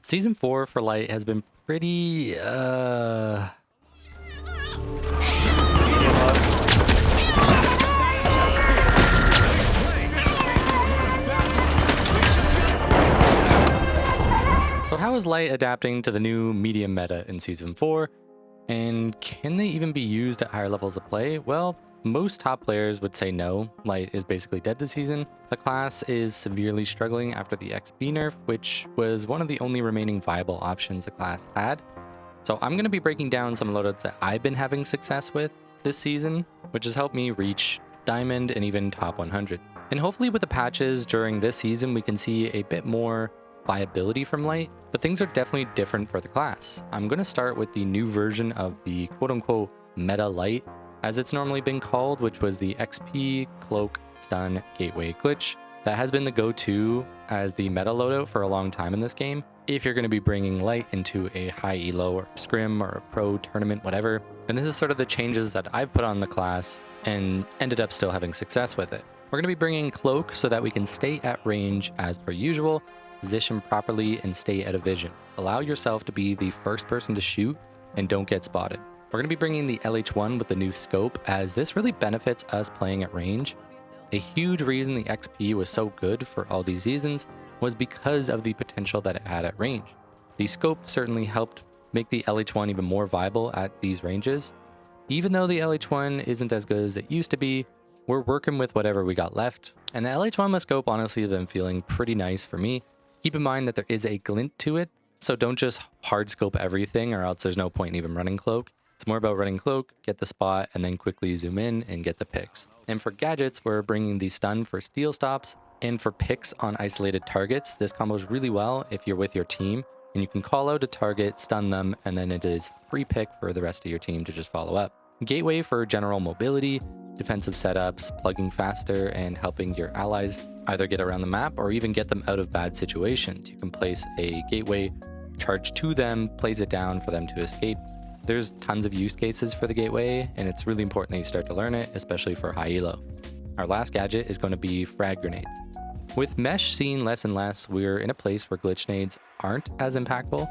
Season 4 for Light has been pretty, So how is Light adapting to the new medium meta in Season 4? And can they even be used at higher levels of play? Well, most top players would say no. Light is basically dead this season. The class is severely struggling after the XP nerf, which was one of the only remaining viable options the class had. So I'm going to be breaking down some loadouts that I've been having success with this season, which has helped me reach Diamond and even top 100. And hopefully with the patches during this season, we can see a bit more viability from Light, but things are definitely different for the class. I'm going to start with the new version of the quote-unquote meta Light, as it's normally been called, which was the XP, Cloak, Stun, Gateway glitch. That has been the go-to as the meta loadout for a long time in this game, if you're going to be bringing Light into a high elo or scrim or a pro tournament, whatever. And this is sort of the changes that I've put on the class and ended up still having success with it. We're going to be bringing Cloak so that we can stay at range as per usual, position properly, and stay out of vision. Allow yourself to be the first person to shoot and don't get spotted. We're going to be bringing the LH1 with the new scope, as this really benefits us playing at range. A huge reason the XP was so good for all these seasons was because of the potential that it had at range. The scope certainly helped make the LH1 even more viable at these ranges. Even though the LH1 isn't as good as it used to be, we're working with whatever we got left. And the LH1 with scope honestly has been feeling pretty nice for me. Keep in mind that there is a glint to it, so don't just hard scope everything or else there's no point in even running Cloak. It's more about running Cloak, get the spot, and then quickly zoom in and get the picks. And for gadgets, we're bringing the stun for steal stops, and for picks on isolated targets, this combos really well if you're with your team, and you can call out a target, stun them, and then it is free pick for the rest of your team to just follow up. Gateway for general mobility, defensive setups, plugging faster, and helping your allies either get around the map or even get them out of bad situations. You can place a gateway, charge to them, plays it down for them to escape. There's tons of use cases for the gateway, and it's really important that you start to learn it, especially for high elo. Our last gadget is going to be frag grenades. With mesh seen less and less, we're in a place where glitch nades aren't as impactful.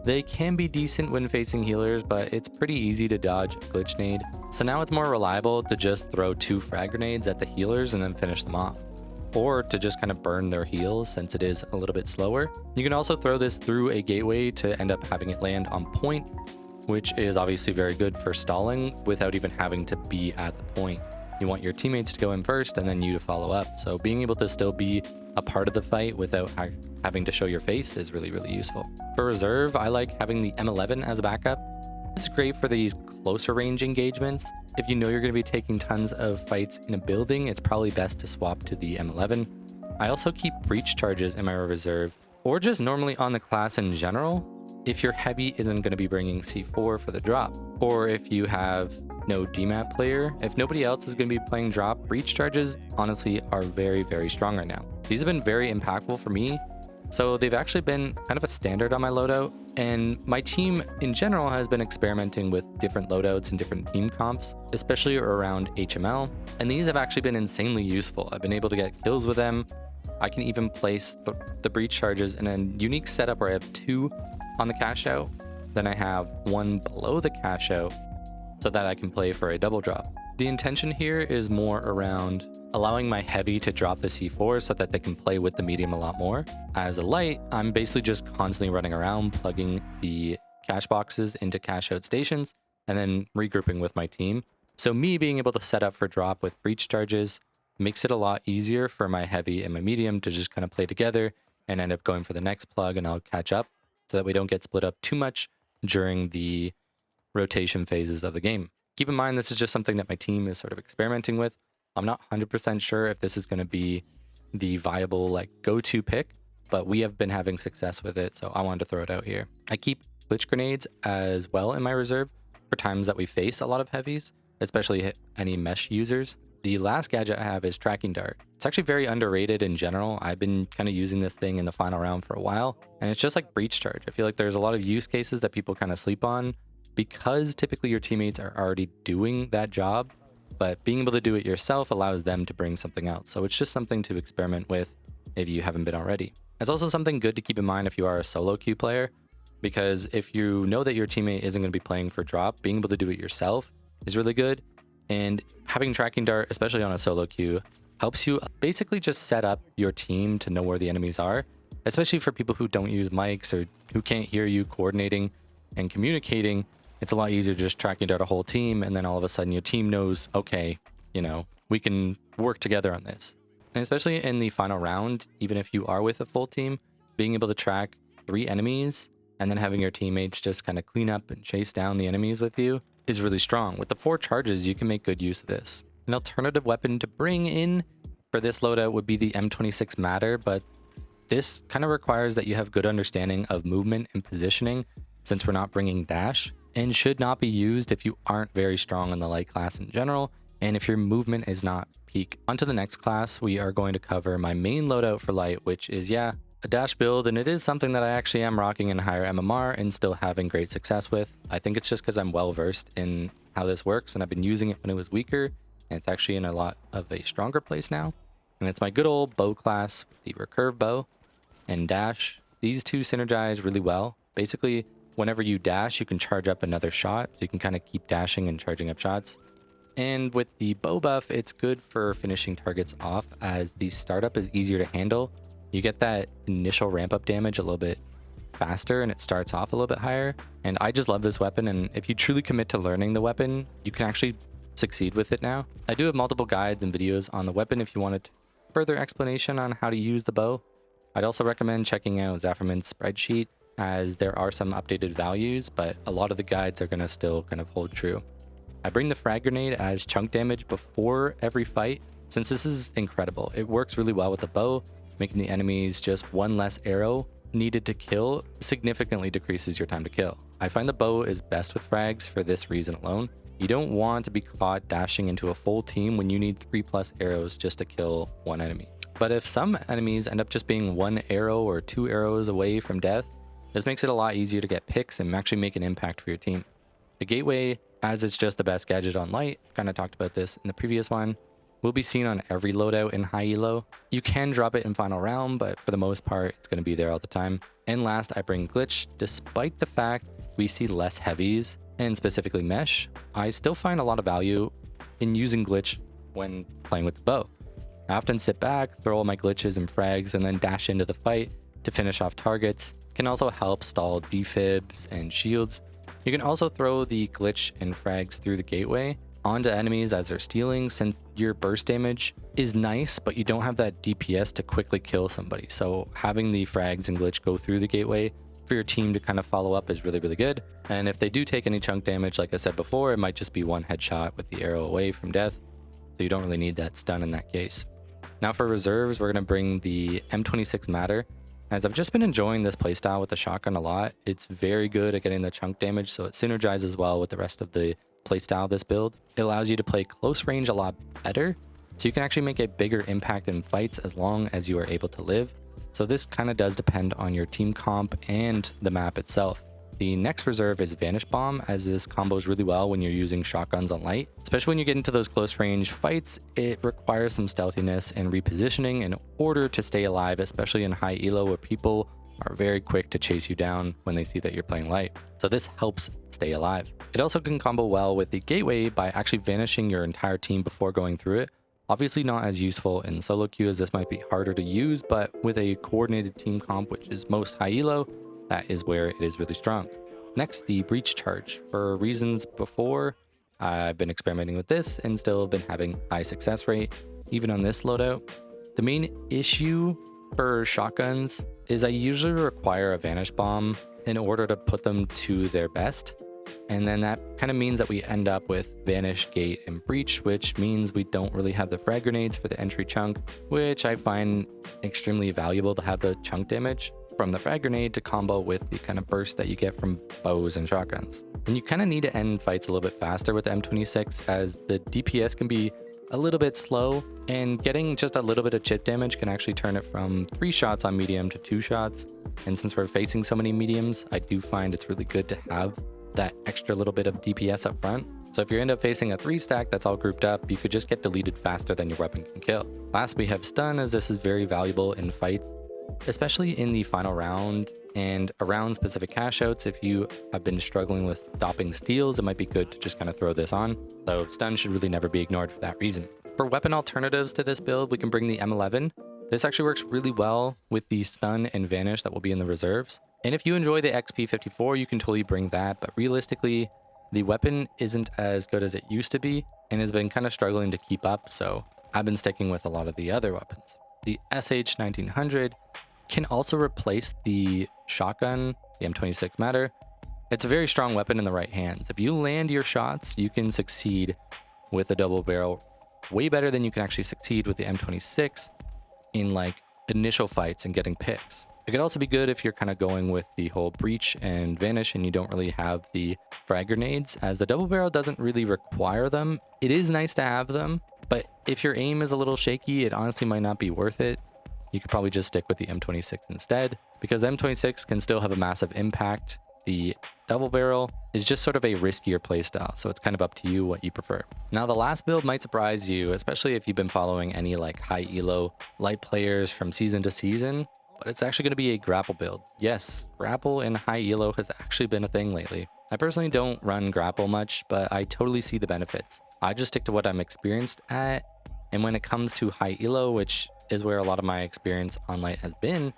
They can be decent when facing healers, but it's pretty easy to dodge a glitch nade. So now it's more reliable to just throw 2 frag grenades at the healers and then finish them off, or to just kind of burn their heals since it is a little bit slower. You can also throw this through a gateway to end up having it land on point, which is obviously very good for stalling without even having to be at the point. You want your teammates to go in first and then you to follow up. So being able to still be a part of the fight without having to show your face is really, really useful. For reserve, I like having the M11 as a backup. It's great for these closer range engagements. If you know you're going to be taking tons of fights in a building, it's probably best to swap to the M11. I also keep breach charges in my reserve, or just normally on the class in general, if your heavy isn't going to be bringing C4 for the drop, or if you have no DMAP player. If nobody else is going to be playing drop, breach charges honestly are very, very strong right now. These have been very impactful for me, so they've actually been kind of a standard on my loadout, and my team in general has been experimenting with different loadouts and different team comps, especially around HML, and these have actually been insanely useful. I've been able to get kills with them. I can even place the breach charges in a unique setup where I have 2 on the cash out, then I have 1 below the cash out so that I can play for a double drop. The intention here is more around allowing my heavy to drop the C4 so that they can play with the medium a lot more. As a light, I'm basically just constantly running around, plugging the cash boxes into cash out stations, and then regrouping with my team. So me being able to set up for drop with breach charges makes it a lot easier for my heavy and my medium to just kind of play together and end up going for the next plug, and I'll catch up so that we don't get split up too much during the rotation phases of the game. Keep in mind, this is just something that my team is sort of experimenting with. I'm not 100% sure if this is going to be the viable go-to pick, but we have been having success with it, so I wanted to throw it out here. I keep glitch grenades as well in my reserve for times that we face a lot of heavies, especially any mesh users. The last gadget I have is Tracking Dart. It's actually very underrated in general. I've been kind of using this thing in the final round for a while, and it's just like breach charge. I feel like there's a lot of use cases that people kind of sleep on because typically your teammates are already doing that job, but being able to do it yourself allows them to bring something else. So it's just something to experiment with if you haven't been already. It's also something good to keep in mind if you are a solo queue player, because if you know that your teammate isn't going to be playing for drop, being able to do it yourself is really good. And having tracking dart, especially on a solo queue, helps you basically just set up your team to know where the enemies are, especially for people who don't use mics or who can't hear you coordinating and communicating. It's a lot easier just tracking dart a whole team, and then all of a sudden your team knows, okay, you know, we can work together on this. And especially in the final round, even if you are with a full team, being able to track 3 enemies and then having your teammates just kind of clean up and chase down the enemies with you is really strong. With the 4 charges, you can make good use of this. An alternative weapon to bring in for this loadout would be the M26 Matter, but this kind of requires that you have good understanding of movement and positioning, since we're not bringing dash, and should not be used if you aren't very strong in the light class in general, and if your movement is not peak. On to the next class, we are going to cover my main loadout for light, which is, a dash build, and it is something that I actually am rocking in higher MMR and still having great success with. I think it's just because I'm well versed in how this works, and I've been using it when it was weaker, and it's actually in a lot of a stronger place now. And it's my good old bow class, the recurve bow and dash. These two synergize really well. Basically, whenever you dash, you can charge up another shot, so you can kind of keep dashing and charging up shots. And with the bow buff, it's good for finishing targets off, as the startup is easier to handle. You get that initial ramp up damage a little bit faster, and it starts off a little bit higher. And I just love this weapon, and if you truly commit to learning the weapon, you can actually succeed with it now. I do have multiple guides and videos on the weapon if you wanted further explanation on how to use the bow. I'd also recommend checking out Zafferman's spreadsheet, as there are some updated values, but a lot of the guides are going to still kind of hold true. I bring the frag grenade as chunk damage before every fight, since this is incredible. It works really well with the bow, making the enemies just one less arrow needed to kill significantly decreases your time to kill. I find the bow is best with frags for this reason alone. You don't want to be caught dashing into a full team when you need 3+ arrows just to kill one enemy. But if some enemies end up just being 1 arrow or 2 arrows away from death, this makes it a lot easier to get picks and actually make an impact for your team. The gateway, as it's just the best gadget on light, kind of talked about this in the previous one, will be seen on every loadout in high elo. You can drop it in final round, but for the most part, it's going to be there all the time. And last, I bring glitch. Despite the fact we see less heavies, and specifically mesh, I still find a lot of value in using glitch when playing with the bow. I often sit back, throw all my glitches and frags, and then dash into the fight to finish off targets. It can also help stall defibs and shields. You can also throw the glitch and frags through the gateway onto enemies as they're stealing, since your burst damage is nice, but you don't have that DPS to quickly kill somebody. So having the frags and glitch go through the gateway for your team to kind of follow up is really, really good. And if they do take any chunk damage, like I said before, it might just be 1 headshot with the arrow away from death. So you don't really need that stun in that case. Now for reserves, we're going to bring the M26 Matter. As I've just been enjoying this playstyle with the shotgun a lot. It's very good at getting the chunk damage, so it synergizes well with the rest of the playstyle of this build. It allows you to play close range a lot better, so you can actually make a bigger impact in fights as long as you are able to live. So this kind of does depend on your team comp and the map itself. The next reserve is Vanish Bomb, as this combos really well when you're using shotguns on light. Especially when you get into those close range fights, it requires some stealthiness and repositioning in order to stay alive, especially in high elo where people are very quick to chase you down when they see that you're playing light. So this helps stay alive. It also can combo well with the gateway by actually vanishing your entire team before going through it. Obviously not as useful in solo queue, as this might be harder to use, but with a coordinated team comp, which is most high elo, that is where it is really strong. Next, the breach charge. For reasons before, I've been experimenting with this and still been having high success rate, even on this loadout. The main issue for shotguns is I usually require a Vanish Bomb in order to put them to their best. And then that kind of means that we end up with Vanish, Gate, and Breach, which means we don't really have the frag grenades for the entry chunk, which I find extremely valuable to have the chunk damage from the frag grenade to combo with the kind of burst that you get from bows and shotguns. And you kind of need to end fights a little bit faster with the M26, as the DPS can be a little bit slow, and getting just a little bit of chip damage can actually turn it from 3 shots on medium to 2 shots. And since we're facing so many mediums, I do find it's really good to have that extra little bit of DPS up front. So if you end up facing a 3-stack that's all grouped up, you could just get deleted faster than your weapon can kill. Last, we have stun, as this is very valuable in fights. especially in the final round and around specific cash outs. If you have been struggling with stopping steals, it might be good to just kind of throw this on. So stun should really never be ignored for that reason. For weapon alternatives to this build, we can bring the M11. This actually works really well with the stun and vanish that will be in the reserves. And if you enjoy the XP54, you can totally bring that, but realistically, the weapon isn't as good as it used to be and has been kind of struggling to keep up, so I've been sticking with a lot of the other weapons. The SH1900 can also replace the shotgun, the M26 Matter. It's a very strong weapon in the right hands. If you land your shots, you can succeed with the double barrel way better than you can actually succeed with the M26 in like initial fights and getting picks. It could also be good if you're kind of going with the whole breach and vanish and you don't really have the frag grenades, as the double barrel doesn't really require them. It is nice to have them, but if your aim is a little shaky, it honestly might not be worth it. You could probably just stick with the M26 instead, because M26 can still have a massive impact. The double barrel is just sort of a riskier playstyle, so it's kind of up to you what you prefer. Now, the last build might surprise you, especially if you've been following any like high elo light players from season to season, but it's actually going to be a grapple build. Yes, grapple in high elo has actually been a thing lately. I personally don't run grapple much, but I totally see the benefits. I just stick to what I'm experienced at, and when it comes to high elo, which is where a lot of my experience on light has been,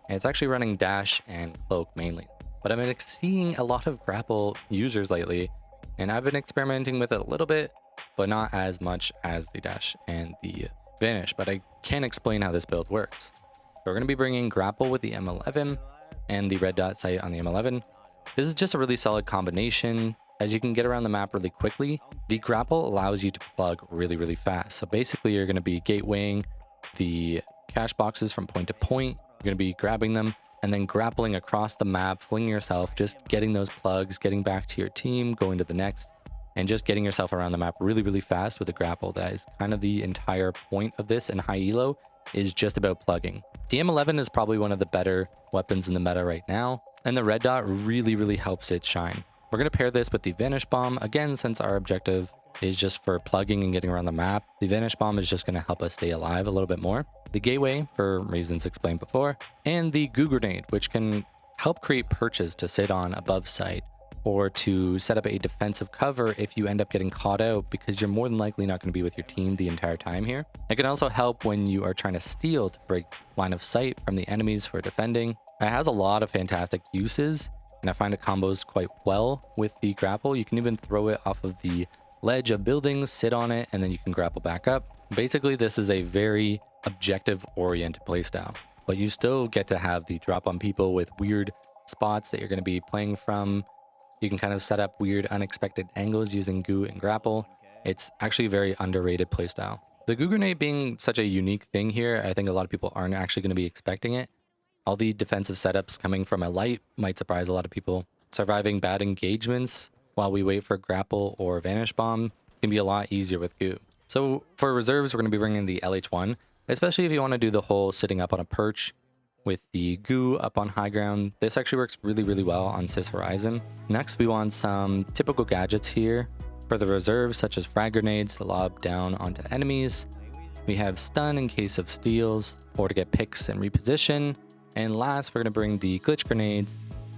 it's actually running dash and cloak mainly. But I've been seeing a lot of grapple users lately, and I've been experimenting with it a little bit, but not as much as the dash and the vanish, but I can explain how this build works. So we're going to be bringing grapple with the M11 and the red dot sight on the M11. This is just a really solid combination, as you can get around the map really quickly. The grapple allows you to plug really, really fast. So basically you're going to be gatewaying the cash boxes from point to point. You're going to be grabbing them and then grappling across the map, flinging yourself, just getting those plugs, getting back to your team, going to the next, and just getting yourself around the map really, really fast with a grapple. That is kind of the entire point of this in high elo, is just about plugging. The M11 is probably one of the better weapons in the meta right now, and the red dot really, really helps it shine. We're going to pair this with the Vanish Bomb. Again, since our objective is just for plugging and getting around the map, the Vanish Bomb is just going to help us stay alive a little bit more. The Gateway, for reasons explained before, and the Goo Grenade, which can help create perches to sit on above sight, or to set up a defensive cover if you end up getting caught out, because you're more than likely not going to be with your team the entire time here. It can also help when you are trying to steal to break line of sight from the enemies who are defending. It has a lot of fantastic uses, and I find it combos quite well with the grapple. You can even throw it off of the ledge of buildings, sit on it, and then you can grapple back up. Basically, this is a very objective-oriented playstyle, but you still get to have the drop on people with weird spots that you're going to be playing from. You can kind of set up weird, unexpected angles using Goo and Grapple. It's actually a very underrated playstyle. The Goo Grenade being such a unique thing here, I think a lot of people aren't actually going to be expecting it. All the defensive setups coming from a light might surprise a lot of people. Surviving bad engagements while we wait for Grapple or Vanish Bomb can be a lot easier with Goo. So for reserves, we're going to be bringing the LH1, especially if you want to do the whole sitting up on a perch with the Goo up on high ground. This actually works really, really well on Cis Horizon. Next, we want some typical gadgets here for the reserves, such as frag grenades to lob down onto enemies. We have stun in case of steals or to get picks and reposition. And last, we're going to bring the glitch grenades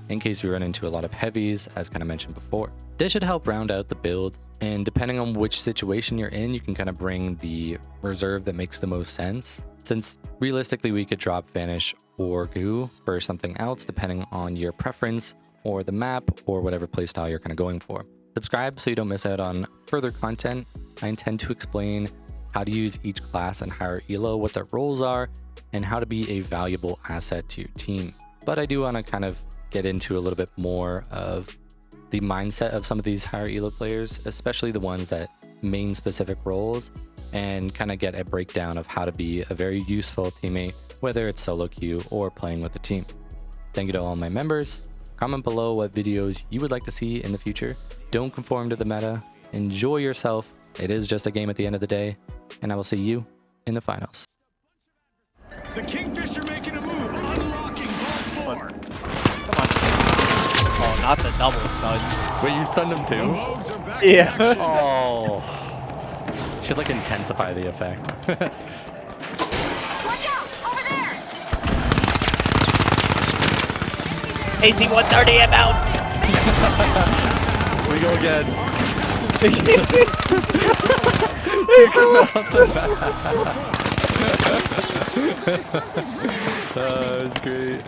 in case we run into a lot of heavies, as kind of mentioned before. This should help round out the build, and depending on which situation you're in, you can kind of bring the reserve that makes the most sense, since realistically we could drop Vanish or Goo for something else depending on your preference or the map or whatever playstyle you're kind of going for. Subscribe so you don't miss out on further content. I intend to explain how to use each class and higher elo, what their roles are, and how to be a valuable asset to your team. But I do want to kind of get into a little bit more of the mindset of some of these higher elo players, especially the ones that main specific roles, and kind of get a breakdown of how to be a very useful teammate, whether it's solo queue or playing with a team. Thank you to all my members. Comment below what videos you would like to see in the future. Don't conform to the meta. Enjoy yourself. It is just a game at the end of the day, and I will see you in the finals. The Kingfisher making a move, unlocking vault 4. Oh, not the double stun. Wait, you stunned him too? Yeah. Oh. Should like intensify the effect. Watch out! Over there! AC 130 about. We go again. That was great.